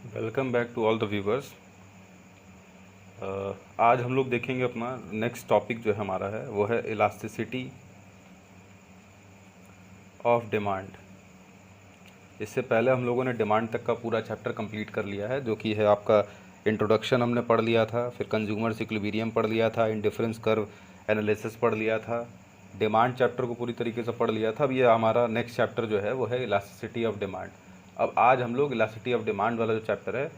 Welcome back to all the viewers. आज हम लोग देखेंगे अपना नेक्स्ट टॉपिक जो है हमारा है वो है इलास्टिसिटी ऑफ डिमांड। इससे पहले हम लोगों ने डिमांड तक का पूरा चैप्टर कंप्लीट कर लिया है, जो कि है आपका इंट्रोडक्शन हमने पढ़ लिया था, फिर कंज्यूमर इक्विलिब्रियम पढ़ लिया था, इंडिफरेंस कर्व एनालिसिस पढ़ लिया था, डिमांड चैप्टर को पूरी तरीके से पढ़ लिया था। अब ये हमारा नेक्स्ट चैप्टर जो है वो है इलास्टिसिटी ऑफ डिमांड। अब आज हम लोग इलास्टिसिटी ऑफ डिमांड वाला जो चैप्टर है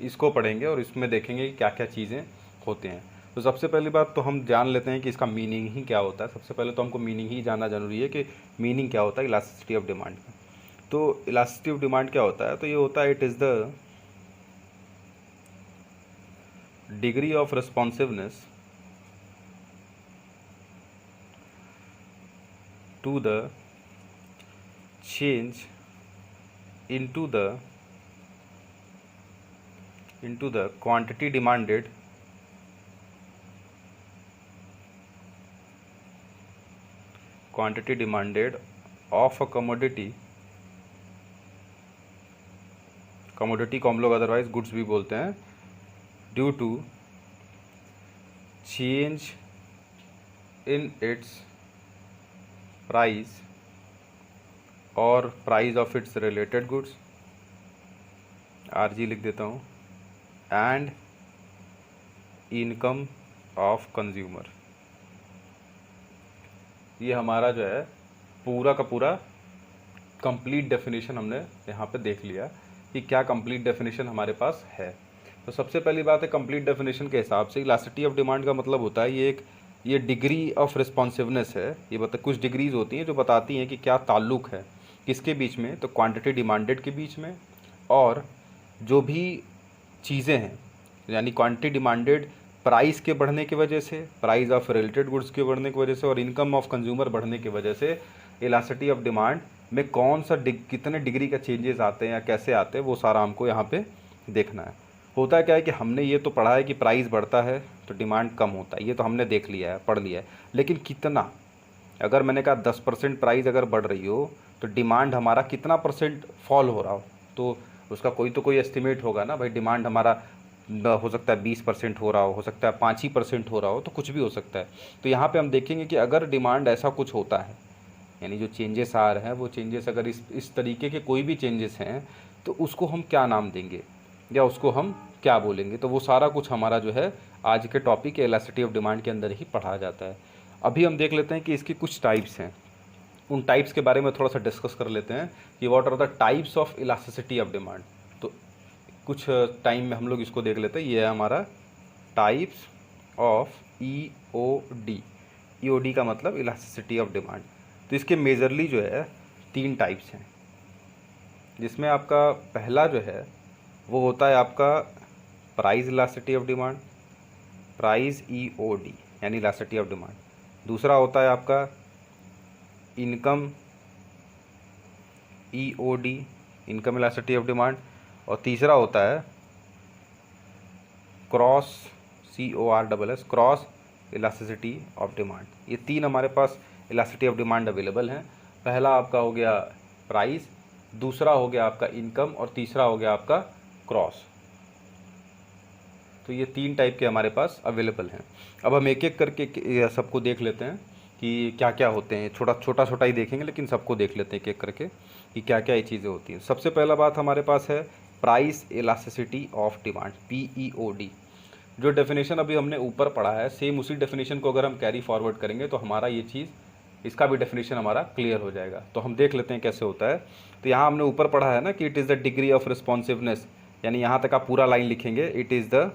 इसको पढ़ेंगे और इसमें देखेंगे कि क्या क्या चीज़ें होते हैं। तो सबसे पहली बात तो हम जान लेते हैं कि इसका मीनिंग ही क्या होता है। सबसे पहले तो हमको मीनिंग ही जानना जरूरी है कि मीनिंग क्या होता है इलास्टिसिटी ऑफ डिमांड का। तो इलास्टिसिटी ऑफ डिमांड क्या होता है? तो ये होता है it is the degree of responsiveness to the change into the quantity demanded of a commodity को हम लोग अदरवाइज गुड्स भी बोलते हैं, due to change in its price और price of its related goods, RG लिख देता हूँ, एंड इनकम ऑफ कंज्यूमर। ये हमारा जो है पूरा का पूरा कंप्लीट डेफिनेशन हमने यहाँ पे देख लिया कि क्या कंप्लीट डेफिनेशन हमारे पास है। तो सबसे पहली बात है, कंप्लीट डेफिनेशन के हिसाब से इलास्टिसिटी ऑफ डिमांड का मतलब होता है ये डिग्री ऑफ रिस्पॉन्सिवनेस है। ये कुछ डिग्रीज होती हैं जो बताती हैं कि क्या ताल्लुक है किसके बीच में, तो क्वांटिटी डिमांडेड के बीच में और जो भी चीज़ें हैं, यानी क्वांटिटी डिमांडेड प्राइस के बढ़ने की वजह से, प्राइस ऑफ रिलेटेड गुड्स के बढ़ने की वजह से और इनकम ऑफ कंज्यूमर बढ़ने की वजह से इलास्टिसिटी ऑफ डिमांड में कौन सा कितने डिग्री का चेंजेस आते हैं या कैसे आते हैं, वो सारा हमको यहाँ पे देखना है। होता क्या है कि हमने ये तो पढ़ा है कि प्राइस बढ़ता है तो डिमांड कम होता है, ये तो हमने देख लिया है, पढ़ लिया है, लेकिन कितना? अगर मैंने कहा 10% प्राइस अगर बढ़ रही हो तो डिमांड हमारा कितना परसेंट फॉल हो रहा हो, तो उसका कोई एस्टिमेट होगा ना भाई। डिमांड हमारा हो सकता है 20% हो रहा हो सकता है 5% हो रहा हो, तो कुछ भी हो सकता है। तो यहाँ पे हम देखेंगे कि अगर डिमांड ऐसा कुछ होता है, यानी जो चेंजेस आ रहे हैं वो चेंजेस अगर इस तरीके के कोई भी चेंजेस हैं तो उसको हम क्या नाम देंगे या उसको हम क्या बोलेंगे, तो वो सारा कुछ हमारा जो है आज के टॉपिक इलास्टिसिटी ऑफ डिमांड के अंदर ही पढ़ा जाता है। अभी हम देख लेते हैं कि इसकी कुछ टाइप्स हैं, उन टाइप्स के बारे में थोड़ा सा डिस्कस कर लेते हैं कि what are the types of elasticity of demand. तो कुछ टाइम में हम लोग इसको देख लेते हैं। ये है हमारा टाइप्स ऑफ ईओडी। ईओडी का मतलब इलास्टिसिटी ऑफ डिमांड। तो इसके मेजरली जो है 3 टाइप्स हैं, जिसमें आपका पहला जो है वो होता है आपका price elasticity of demand, price EOD यानी इलास्टिसिटी ऑफ डिमांड। दूसरा होता है आपका income EOD, income elasticity of demand. और तीसरा होता है cross CORSS, cross elasticity of demand. ये 3 हमारे पास इलास्टिसिटी ऑफ डिमांड अवेलेबल हैं। पहला आपका हो गया प्राइस, दूसरा हो गया आपका इनकम और तीसरा हो गया आपका क्रॉस। तो ये 3 टाइप के हमारे पास अवेलेबल हैं। अब हम एक एक करके सबको देख लेते हैं कि क्या क्या होते हैं। छोटा ही देखेंगे लेकिन सबको देख लेते हैं एक एक करके कि क्या क्या ये चीज़ें होती हैं। सबसे पहला बात हमारे पास है price elasticity of demand, PEOD। जो डेफिनेशन अभी हमने ऊपर पढ़ा है सेम उसी डेफिनेशन को अगर हम कैरी फॉरवर्ड करेंगे तो हमारा ये चीज़, इसका भी डेफिनेशन हमारा क्लियर हो जाएगा। तो हम देख लेते हैं कैसे होता है। तो यहाँ हमने ऊपर पढ़ा है ना कि it is the degree of responsiveness, यानी यहाँ तक आप पूरा लाइन लिखेंगे, it is the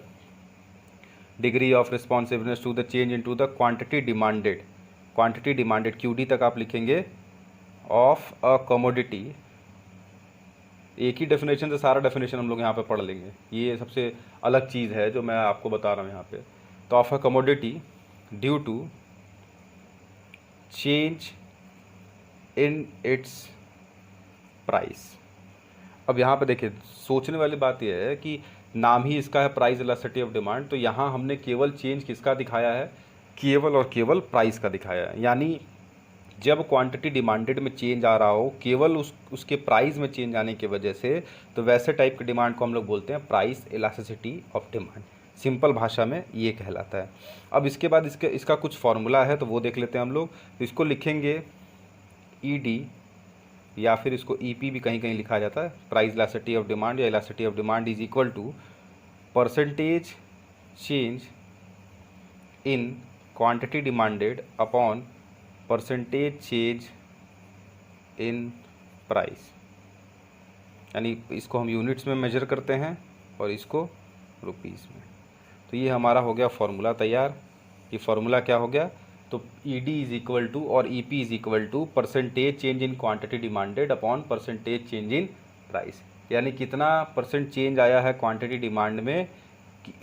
degree of responsiveness to the change into the quantity demanded, quantity demanded QD तक आप लिखेंगे, ऑफ अ कमोडिटी। एक ही डेफिनेशन से सारा डेफिनेशन हम लोग यहाँ पे पढ़ लेंगे, ये सबसे अलग चीज़ है जो मैं आपको बता रहा हूँ यहाँ पे। तो of a commodity due to change in its price. अब यहाँ पे देखिए सोचने वाली बात यह है कि नाम ही इसका है प्राइस इलास्टिसिटी ऑफ डिमांड, तो यहाँ हमने केवल चेंज किसका दिखाया है, केवल और केवल प्राइस का दिखाया है। यानी जब क्वांटिटी डिमांडेड में चेंज आ रहा हो केवल उसके प्राइस में चेंज आने की वजह से, तो वैसे टाइप के डिमांड को हम लोग बोलते हैं price elasticity of demand. Simple भाषा में ये कहलाता है। अब इसके बाद इसका कुछ फॉर्मूला है, तो वो देख लेते हैं हम लोग। तो इसको लिखेंगे ईडी, या फिर इसको ईपी भी कहीं कहीं लिखा जाता है, प्राइस इलास्टिसिटी ऑफ डिमांड या elasticity of demand is equal to percentage change in quantity demanded upon percentage change in price. यानी इसको हम यूनिट्स में मेजर करते हैं और इसको रुपीस में। तो ये हमारा हो गया फॉर्मूला तैयार। ये फॉर्मूला क्या हो गया, तो ईडी इज इक्वल टू और EP is equal to percentage change in quantity demanded upon percentage change in price. यानी कितना परसेंट चेंज आया है क्वांटिटी डिमांड में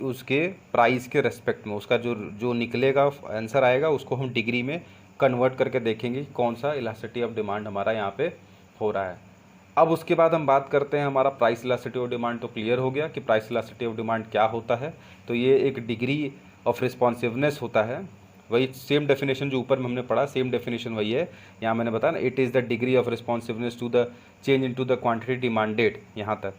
उसके प्राइस के रेस्पेक्ट में, उसका जो निकलेगा आंसर आएगा उसको हम डिग्री में कन्वर्ट करके देखेंगे कौन सा इलास्टिसिटी ऑफ डिमांड हमारा यहाँ पे हो रहा है। अब उसके बाद हम बात करते हैं, हमारा प्राइस इलास्टिसिटी ऑफ डिमांड तो क्लियर हो गया कि प्राइस इलास्टिसिटी ऑफ डिमांड क्या होता है। तो ये एक डिग्री ऑफ रिस्पॉन्सिवनेस होता है। वही सेम डेफिनेशन जो ऊपर में हमने पढ़ा, सेम डेफिनेशन वही है। यहाँ मैंने बताया ना, it is the degree of responsiveness to the change in to the quantity demanded यहाँ तक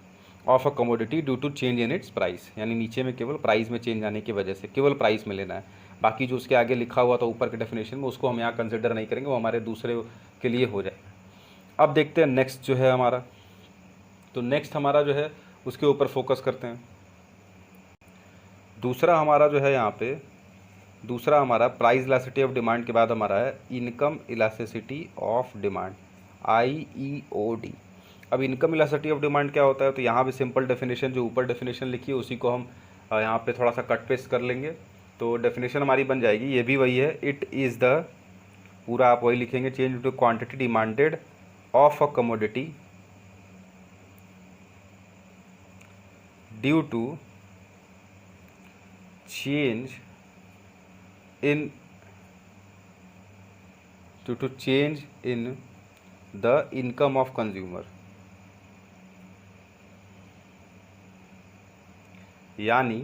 of a commodity due to change in its price. यानी नीचे में केवल प्राइस में चेंज आने की वजह से, केवल प्राइस में लेना है। बाकी जो उसके आगे लिखा हुआ था ऊपर के डेफिनेशन में, उसको हम यहाँ कंसिडर नहीं करेंगे, वो हमारे दूसरे के लिए हो जाएगा। अब देखते हैं नेक्स्ट जो है हमारा, तो नेक्स्ट हमारा जो है उसके ऊपर फोकस करते हैं। दूसरा हमारा जो है यहाँ पे, दूसरा हमारा प्राइस इलास्टिसिटी ऑफ डिमांड के बाद हमारा है income elasticity of demand, IEOD। अब इनकम इलास्टिसिटी ऑफ डिमांड क्या होता है, तो यहाँ भी सिंपल डेफिनेशन जो ऊपर डेफिनेशन लिखी है उसी को हम यहाँ पे थोड़ा सा कट पेस्ट कर लेंगे, तो डेफिनेशन हमारी बन जाएगी। ये भी वही है, इट इज़ द, पूरा आप वही लिखेंगे, change to quantity demanded of a commodity due to change in the income of consumer. यानी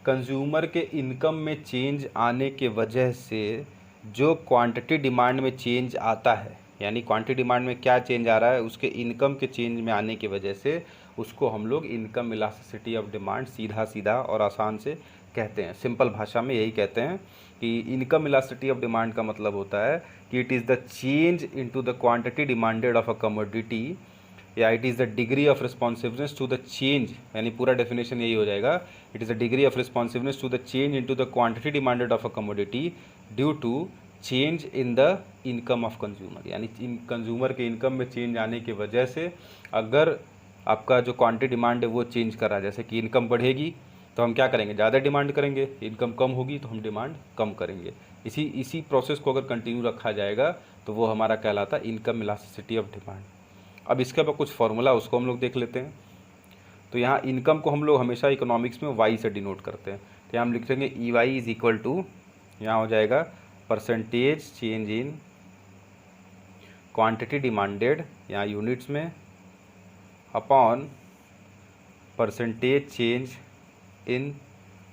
कंज्यूमर के इनकम में चेंज आने के वजह से जो क्वांटिटी डिमांड में चेंज आता है, यानी क्वांटिटी डिमांड में क्या चेंज आ रहा है, उसके इनकम के चेंज में आने की वजह से उसको हम लोग इनकम इलास्टिसिटी ऑफ डिमांड सीधा सीधा और आसान से कहते हैं। सिंपल भाषा में यही कहते हैं कि इनकम इलास्टिसिटी ऑफ डिमांड का मतलब होता है कि it is the change into the quantity demanded of a commodity, या it is the degree of responsiveness to the change, यानी पूरा डेफिनेशन यही हो जाएगा, it is the degree of responsiveness to the change into the quantity demanded of a commodity due to change in the income of consumer. यानी consumer के income में change आने की वजह से अगर आपका जो क्वांटिटी डिमांड है वो चेंज कर रहा है, जैसे कि इनकम बढ़ेगी तो हम क्या करेंगे, ज़्यादा डिमांड करेंगे, इनकम कम होगी तो हम डिमांड कम करेंगे। इसी प्रोसेस को अगर कंटिन्यू रखा जाएगा तो वो हमारा कहलाता है इनकम इलास्टिसिटी ऑफ डिमांड। अब इसके ऊपर कुछ फॉर्मूला उसको हम लोग देख लेते हैं। तो यहाँ इनकम को हम लोग हमेशा इकोनॉमिक्स में वाई से डिनोट करते हैं, तो यहाँ हम लिख देंगे EY इज इक्वल टू, यहाँ हो जाएगा percentage change in quantity demanded, यहाँ यूनिट्स में, अपॉन परसेंटेज चेंज इन,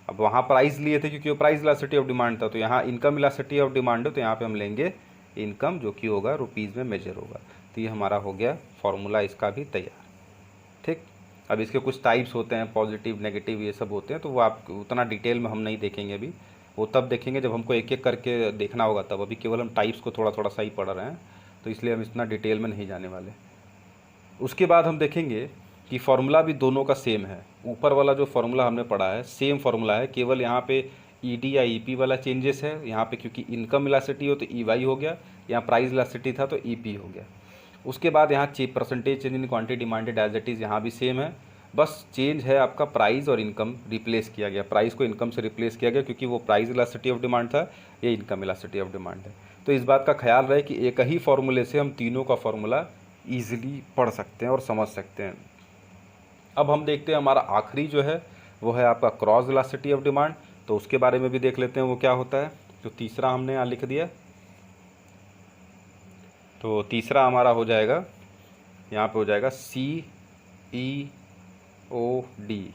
अब वहाँ प्राइस लिए थे क्योंकि वो प्राइस इलास्टिसिटी ऑफ डिमांड था, तो यहाँ इनकम इलास्टिसिटी ऑफ डिमांड है तो यहाँ पे हम लेंगे इनकम, जो कि होगा रुपीज़ में मेजर होगा। तो ये हमारा हो गया फॉर्मूला इसका भी तैयार। ठीक, अब इसके कुछ टाइप्स होते हैं, पॉजिटिव नेगेटिव ये सब होते हैं, तो वो आप उतना डिटेल में हम नहीं देखेंगे अभी, वो तब देखेंगे जब हमको एक एक करके देखना होगा तब। अभी केवल हम टाइप्स को थोड़ा थोड़ा सा ही पढ़ रहे हैं, तो इसलिए हम इतना डिटेल में नहीं जाने वाले। उसके बाद हम देखेंगे कि फार्मूला भी दोनों का सेम है। ऊपर वाला जो फार्मूला हमने पढ़ा है सेम फार्मूला है, केवल यहाँ पे ईडी या ईपी वाला चेंजेस है। यहाँ पे क्योंकि इनकम इलास्टिसिटी हो तो ईवाई हो गया, यहाँ प्राइस इलास्टिसिटी था तो ईपी हो गया। उसके बाद यहाँ percentage change in quantity demanded as it is, यहाँ भी सेम है, बस चेंज है आपका प्राइस और इनकम रिप्लेस किया गया, प्राइस को इनकम से रिप्लेस किया गया क्योंकि वो प्राइस इलास्टिसिटी ऑफ डिमांड था, ये इनकम इलास्टिसिटी ऑफ डिमांड है। तो इस बात का ख्याल रहे कि एक ही फार्मूले से हम तीनों का फार्मूला ईजिली पढ़ सकते हैं और समझ सकते हैं। अब हम देखते हैं हमारा आखिरी जो है वो है आपका क्रॉस इलास्टिसिटी ऑफ डिमांड, तो उसके बारे में भी देख लेते हैं वो क्या होता है। तो तीसरा हमने यहाँ लिख दिया, तो तीसरा हमारा हो जाएगा, यहाँ पे हो जाएगा CEOD,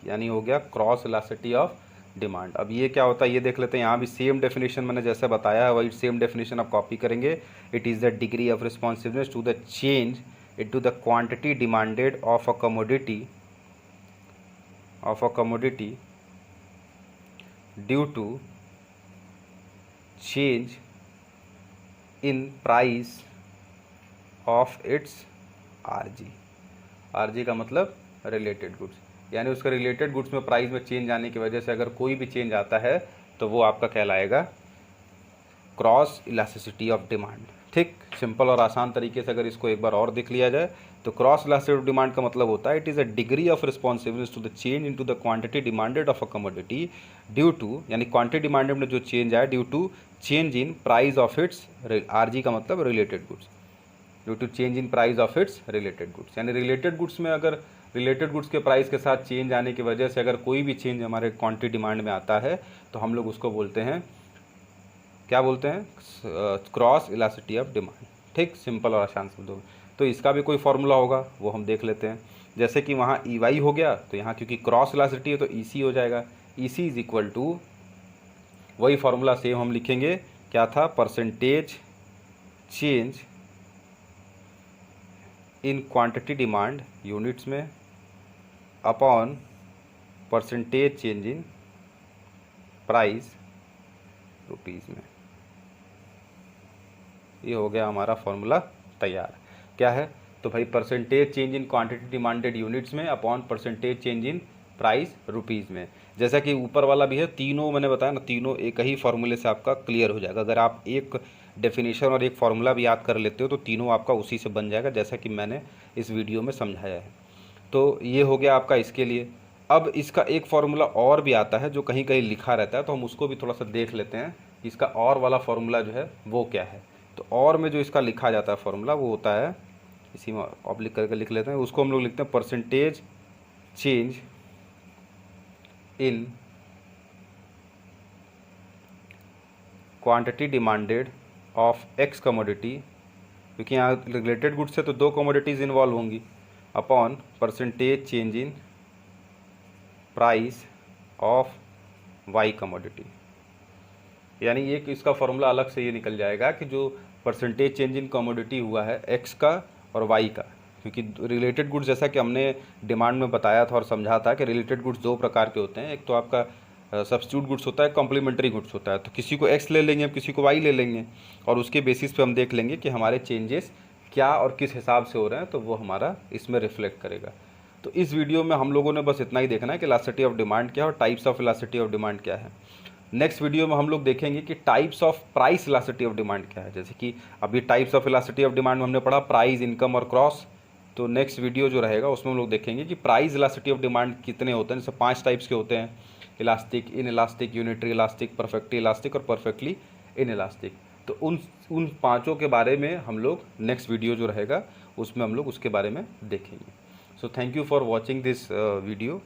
यानी हो गया क्रॉस इलास्टिसिटी ऑफ डिमांड। अब ये क्या होता है ये देख लेते हैं। यहाँ भी सेम डेफिनेशन मैंने जैसे बताया है वही सेम डेफिनेशन आप कॉपी करेंगे। It is the degree of responsiveness to the change into the quantity demanded of a commodity due to change in price of its RG. RG का मतलब रिलेटेड गुड्स, यानी उसका रिलेटेड गुड्स में price में change आने की वजह से अगर कोई भी चेंज आता है तो वो आपका कहलाएगा क्रॉस इलास्टिसिटी ऑफ डिमांड। ठीक, सिंपल और आसान तरीके से अगर इसको एक बार और देख लिया जाए तो क्रॉस इलास्टिसिटी ऑफ डिमांड का मतलब होता है it is a degree of responsiveness to the change into the quantity demanded of a commodity due to, यानी क्वांटिटी डिमांडेड में जो चेंज आया due to change in price of its, RG का मतलब related goods, due to change in price of its related goods. यानी related goods में अगर related goods के प्राइस के साथ चेंज आने की वजह से अगर कोई भी चेंज हमारे क्वांटिटी डिमांड में आता है तो हम लोग उसको बोलते हैं, क्या बोलते हैं, क्रॉस इलास्टिसिटी ऑफ डिमांड। ठीक, सिंपल और आसान शब्दों में। तो इसका भी कोई फॉर्मूला होगा वो हम देख लेते हैं। जैसे कि वहाँ ई वाई हो गया तो यहाँ क्योंकि क्रॉस इलास्टिसिटी है तो ई सी हो जाएगा। E C is equal to, वही फार्मूला सेम हम लिखेंगे, क्या था, percentage change in quantity demand units में upon percentage change in price rupees में। ये हो गया हमारा फॉर्मूला तैयार। क्या है, तो भाई percentage change in quantity demanded units में upon percentage change in price rupees में। जैसा कि ऊपर वाला भी है, तीनों मैंने बताया ना, तीनों एक ही फॉर्मूले से आपका क्लियर हो जाएगा। अगर आप एक डेफिनेशन और एक फार्मूला भी याद कर लेते हो तो तीनों आपका उसी से बन जाएगा, जैसा कि मैंने इस वीडियो में समझाया है। तो ये हो गया आपका इसके लिए। अब इसका एक फार्मूला और भी आता है जो कहीं कहीं लिखा रहता है, तो हम उसको भी थोड़ा सा देख लेते हैं। इसका और वाला फार्मूला जो है वो क्या है। तो और में जो इसका लिखा जाता है फार्मूला वो होता है, इसी में ऑब्लिक करके लिख लेते हैं, उसको हम लोग लिखते हैं percentage change in quantity demanded of X commodity, क्योंकि यहाँ रिलेटेड गुड्स से तो दो कमोडिटीज़ इन्वॉल्व होंगी, upon percentage change in price of Y commodity. यानी ये इसका फॉर्मूला अलग से ये निकल जाएगा कि जो परसेंटेज चेंज इन कमोडिटी हुआ है एक्स का और वाई का, क्योंकि रिलेटेड गुड्स जैसा कि हमने डिमांड में बताया था और समझा था कि रिलेटेड गुड्स दो प्रकार के होते हैं। एक तो आपका सब्स्टिट्यूट गुड्स होता है, कॉम्प्लीमेंट्री गुड्स होता है। तो किसी को एक्स ले लेंगे, किसी को वाई ले लेंगे, और उसके बेसिस पे हम देख लेंगे कि हमारे चेंजेस क्या और किस हिसाब से हो रहे हैं, तो वो हमारा इसमें रिफ्लेक्ट करेगा। तो इस वीडियो में हम लोगों ने बस इतना ही देखना है कि इलास्टिसिटी ऑफ डिमांड क्या है और types of elasticity of demand क्या है। नेक्स्ट वीडियो में हम लोग देखेंगे कि types of price elasticity of demand क्या है। जैसे कि अभी types of elasticity of demand में हमने पढ़ा प्राइस, इनकम और क्रॉस। तो नेक्स्ट वीडियो जो रहेगा उसमें हम लोग देखेंगे कि प्राइस इलास्टिसिटी ऑफ डिमांड कितने होते हैं। जैसे 5 टाइप्स के होते हैं, elastic, in elastic, unitary elastic, perfectly elastic और परफेक्टली इन इलास्टिक। तो उन पाँचों के बारे में हम लोग नेक्स्ट वीडियो जो रहेगा उसमें हम लोग उसके बारे में देखेंगे। So thank you for watching this video.